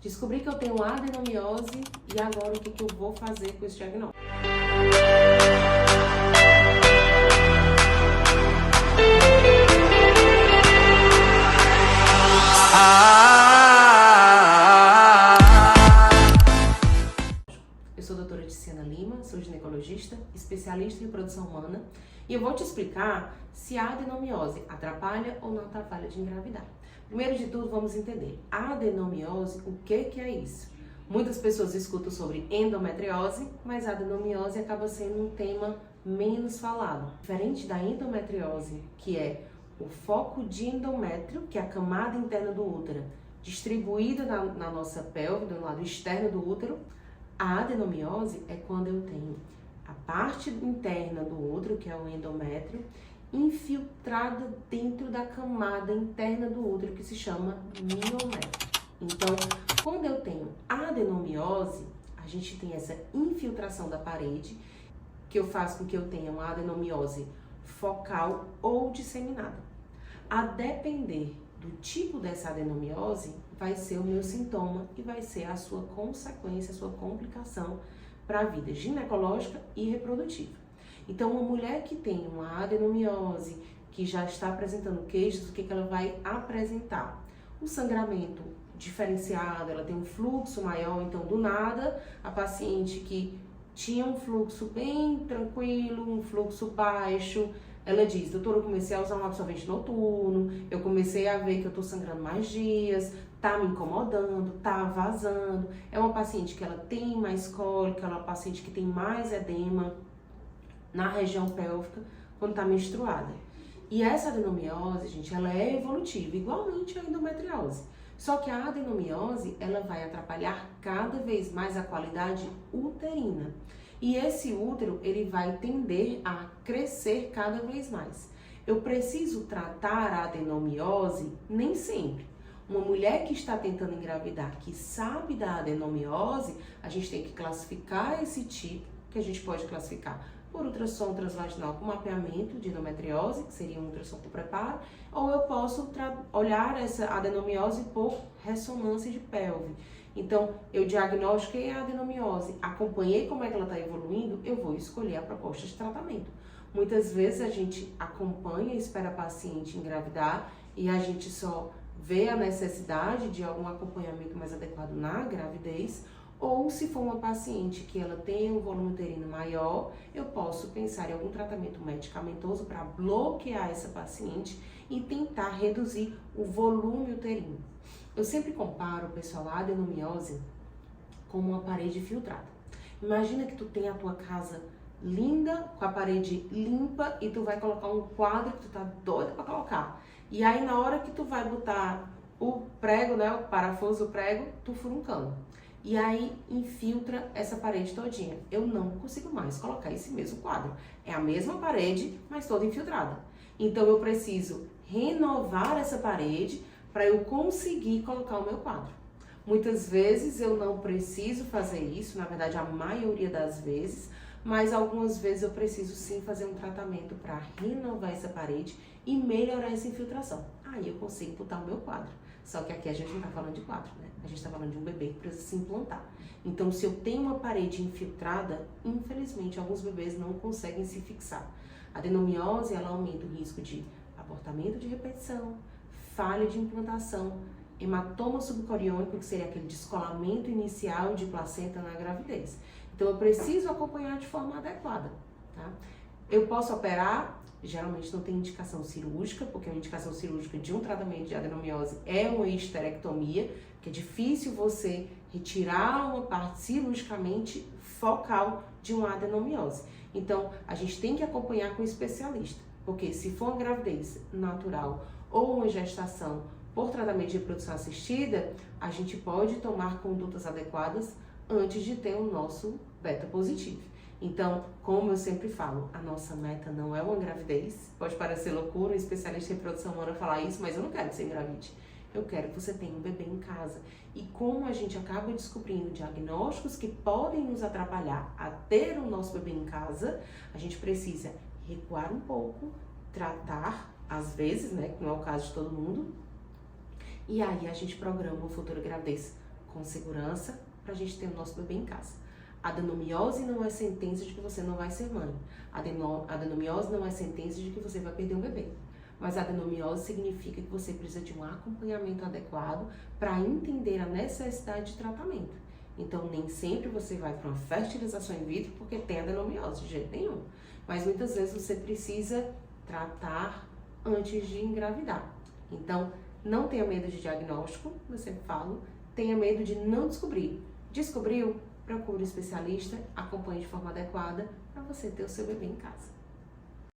Descobri que eu tenho adenomiose e agora o que eu vou fazer com esse diagnóstico? Eu sou a doutora Tiziana Lima, sou ginecologista, especialista em reprodução humana e eu vou te explicar se a adenomiose atrapalha ou não atrapalha de engravidar. Primeiro de tudo, vamos entender a adenomiose, o que é isso? Muitas pessoas escutam sobre endometriose, mas a adenomiose acaba sendo um tema menos falado. Diferente da endometriose, que é o foco de endométrio, que é a camada interna do útero, distribuída na nossa pelve, do lado externo do útero, a adenomiose é quando eu tenho a parte interna do útero, que é o endométrio, infiltrada dentro da camada interna do útero, que se chama miométrio. Então, quando eu tenho adenomiose, a gente tem essa infiltração da parede, que eu faço com que eu tenha uma adenomiose focal ou disseminada. A depender do tipo dessa adenomiose, vai ser o meu sintoma e vai ser a sua consequência, a sua complicação para a vida ginecológica e reprodutiva. Então, uma mulher que tem uma adenomiose, que já está apresentando queixas, o que ela vai apresentar? Um sangramento diferenciado, ela tem um fluxo maior, então do nada, a paciente que tinha um fluxo bem tranquilo, um fluxo baixo, ela diz, doutora, eu comecei a usar um absorvente noturno, eu comecei a ver que eu tô sangrando mais dias, tá me incomodando, tá vazando. É uma paciente que ela tem mais cólica, é uma paciente que tem mais edema na região pélvica quando tá menstruada. E essa adenomiose, gente, ela é evolutiva, igualmente a endometriose. Só que a adenomiose, ela vai atrapalhar cada vez mais a qualidade uterina. E esse útero, ele vai tender a crescer cada vez mais. Eu preciso tratar a adenomiose? Nem sempre. Uma mulher que está tentando engravidar, que sabe da adenomiose, a gente tem que classificar esse tipo, que a gente pode classificar por ultrassom transvaginal com mapeamento de endometriose, que seria um ultrassom com preparo, ou eu posso olhar essa adenomiose por ressonância de pelve. Então, eu diagnostiquei a adenomiose, acompanhei como é que ela está evoluindo, eu vou escolher a proposta de tratamento. Muitas vezes a gente acompanha e espera a paciente engravidar e a gente só vê a necessidade de algum acompanhamento mais adequado na gravidez, ou se for uma paciente que ela tem um volume uterino maior, eu posso pensar em algum tratamento medicamentoso para bloquear essa paciente e tentar reduzir o volume uterino. Eu sempre comparo, pessoal, a adenomiose como uma parede filtrada. Imagina que tu tem a tua casa linda, com a parede limpa, e tu vai colocar um quadro que tu tá doida para colocar. E aí na hora que tu vai botar o prego, né, o parafuso do prego, tu fura um cano. E aí infiltra essa parede todinha. Eu não consigo mais colocar esse mesmo quadro. É a mesma parede, mas toda infiltrada. Então eu preciso renovar essa parede para eu conseguir colocar o meu quadro. Muitas vezes eu não preciso fazer isso, na verdade a maioria das vezes, mas algumas vezes eu preciso sim fazer um tratamento para renovar essa parede e melhorar essa infiltração. Aí eu consigo botar o meu quadro. Só que aqui a gente não está falando de quadro, né? A gente está falando de um bebê que precisa se implantar. Então, se eu tenho uma parede infiltrada, infelizmente, alguns bebês não conseguem se fixar. A adenomiose, ela aumenta o risco de abortamento de repetição, falha de implantação, hematoma subcoriônico, que seria aquele descolamento inicial de placenta na gravidez. Então, eu preciso acompanhar de forma adequada, tá? Eu posso operar, geralmente não tem indicação cirúrgica, porque a indicação cirúrgica de um tratamento de adenomiose é uma histerectomia, que é difícil você retirar uma parte cirurgicamente focal de uma adenomiose. Então, a gente tem que acompanhar com um especialista, porque se for uma gravidez natural ou uma gestação por tratamento de reprodução assistida, a gente pode tomar condutas adequadas antes de ter o nosso beta positivo. Então, como eu sempre falo, a nossa meta não é uma gravidez. Pode parecer loucura, um especialista em reprodução humana falar isso, mas eu não quero que você engravide. Eu quero que você tenha um bebê em casa. E como a gente acaba descobrindo diagnósticos que podem nos atrapalhar a ter o nosso bebê em casa, a gente precisa recuar um pouco, tratar, às vezes, né, que não é o caso de todo mundo, e aí a gente programa uma futura gravidez com segurança para a gente ter o nosso bebê em casa. A adenomiose não é sentença de que você não vai ser mãe. A adenomiose não é sentença de que você vai perder um bebê. Mas a adenomiose significa que você precisa de um acompanhamento adequado para entender a necessidade de tratamento. Então, nem sempre você vai para uma fertilização in vitro porque tem adenomiose, de jeito nenhum. Mas muitas vezes você precisa tratar antes de engravidar. Então, não tenha medo de diagnóstico, eu sempre falo, tenha medo de não descobrir. Descobriu? Procure um especialista, acompanhe de forma adequada para você ter o seu bebê em casa.